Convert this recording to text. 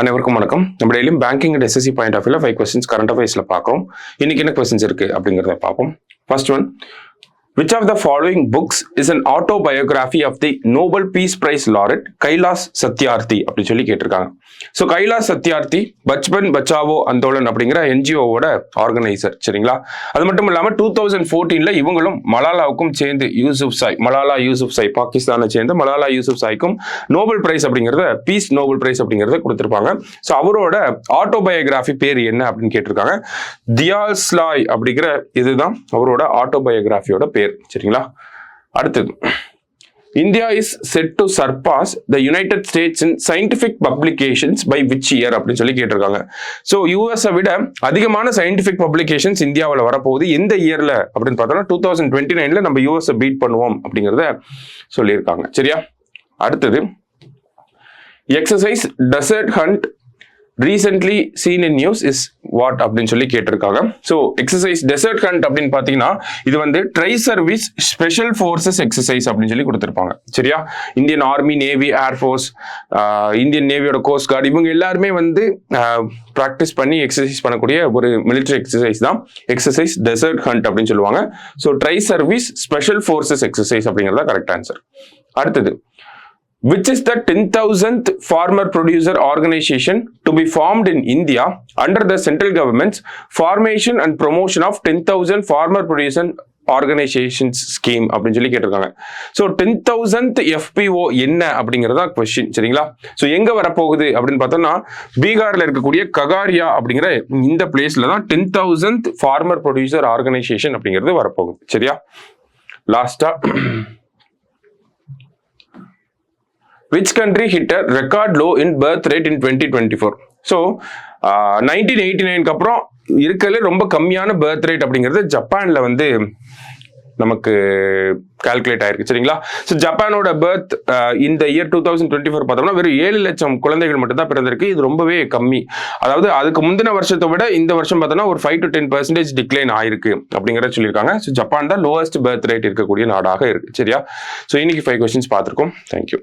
அனைவருக்கும் வணக்கம். நம்ம டெய்லியும் banking and SSC point of வியூல 5 கொஸ்டின்ஸ் கரண்ட் அஃபேர்ஸ்ல பார்க்குறோம். இன்னைக்கு என்ன கொஸ்டின்ஸ் இருக்கு அப்படிங்கிறத பார்ப்போம். First one, which of the following books is an autobiography of the Nobel Peace Prize laureate Kailash Satyarthi அப்படி சொல்லி கேட்டிருக்காங்க. ஸோ கைலாஷ் சத்யார்த்தி பச்பன் பச்சாவோ அந்தோலன் அப்படிங்கிற என்ஜிஓவோட ஆர்கனைசர், சரிங்களா? அது மட்டும் இல்லாமல் 2014 இவங்களும் மலாலாவுக்கும் சேர்ந்து மலாலா யூசுப்சாய் பாகிஸ்தானை சேர்ந்து மலாலா யூசுப்சாய்க்கும் நோபல் பிரைஸ் அப்படிங்கிறத பீஸ் நோபல் பிரைஸ் அப்படிங்கிறத கொடுத்துருப்பாங்க. ஸோ அவரோட ஆட்டோபயோகிராஃபி பேர் என்ன அப்படின்னு கேட்டிருக்காங்க. தியால்ஸ்லாய் அப்படிங்கிற இதுதான் அவரோட ஆட்டோபயோகிராஃபியோட பேர், சரிங்களா? அடுத்தது, India is set to surpass the United States in scientific publications by which year அப்படின்னு சொல்லி கேட்டிருக்காங்க. ஸோ யூஎஸை விட அதிகமான சயின்டிபிக் பப்ளிகேஷன்ஸ் இந்தியாவில் வரப்போகுது எந்த இயர்ல அப்படின்னு பார்த்தோம்னா 2029 நம்ம யூஎஸை பீட் பண்ணுவோம் அப்படிங்கிறத சொல்லியிருக்காங்க, சரியா? அடுத்தது, Exercise dessert Hunt recently seen in news is what அப்படின்னு சொல்லி கேட்டிருக்காங்க. ஸோ எக்ஸசைஸ் டெசர்ட் ஹண்ட் அப்படின்னு பார்த்தீங்கன்னா இது வந்து tri service special forces exercise அப்படின்னு சொல்லி கொடுத்துருப்பாங்க, சரியா? Indian army, navy, airforce, Indian நேவியோட கோஸ்ட் கார்டு இவங்க எல்லாருமே வந்து ப்ராக்டிஸ் பண்ணி எக்ஸசைஸ் பண்ணக்கூடிய ஒரு மிலிட்டரி எக்ஸசைஸ் தான் எக்ஸசைஸ் டெசர்ட் ஹண்ட் அப்படின்னு சொல்லுவாங்க. So tri service special forces exercise அப்படிங்கிறதா கரெக்ட் ஆன்சர். அடுத்தது, which is the 10,000th farmer producer organization to be formed in India under the central government's formation and promotion of 10,000 farmer producer organizations scheme அப்படின்னு சொல்லி கேட்டிருக்காங்க. So 10,000th FPO என்ன அப்படிங்கிறதா question, சரிங்களா? So எங்க வரப்போகுது அப்படின்னு பார்த்தோம்னா பீகார்ல இருக்கக்கூடிய ககாரியா அப்படிங்கிற இந்த பிளேஸ்ல தான் 10,000th farmer producer organization அப்படிங்கிறது வரப்போகுது, சரியா? லாஸ்டா, which country hit a record low in birth rate in 2024? So 1989க்கு அப்புறம் இருக்கிறதுல ரொம்ப கம்மியான பர்த் ரேட் அப்படிங்கிறது ஜப்பான்ல வந்து நமக்கு கால்குலேட் ஆயிருக்கு, சரிங்களா? ஸோ ஜப்பானோட பர்த் இந்த இயர் 2024 பார்த்தோம்னா வெறும் 7 லட்சம் குழந்தைகள் மட்டும் தான் பிறந்திருக்கு. இது ரொம்பவே கம்மி. அதாவது அதுக்கு முந்தின வருஷத்தை விட இந்த வருஷம் பார்த்தோம்னா ஒரு 5 to 10% டிக்ளைன் ஆயிருக்கு அப்படிங்கிறத சொல்லியிருக்காங்க. ஸோ ஜப்பான் தான் லோவஸ்ட் பர்த் ரேட் இருக்கக்கூடிய நாடாக இருக்கு, சரியா? ஸோ இன்னைக்கு 5 கொஸ்டின்ஸ் பார்த்துருக்கோம். தேங்க்யூ.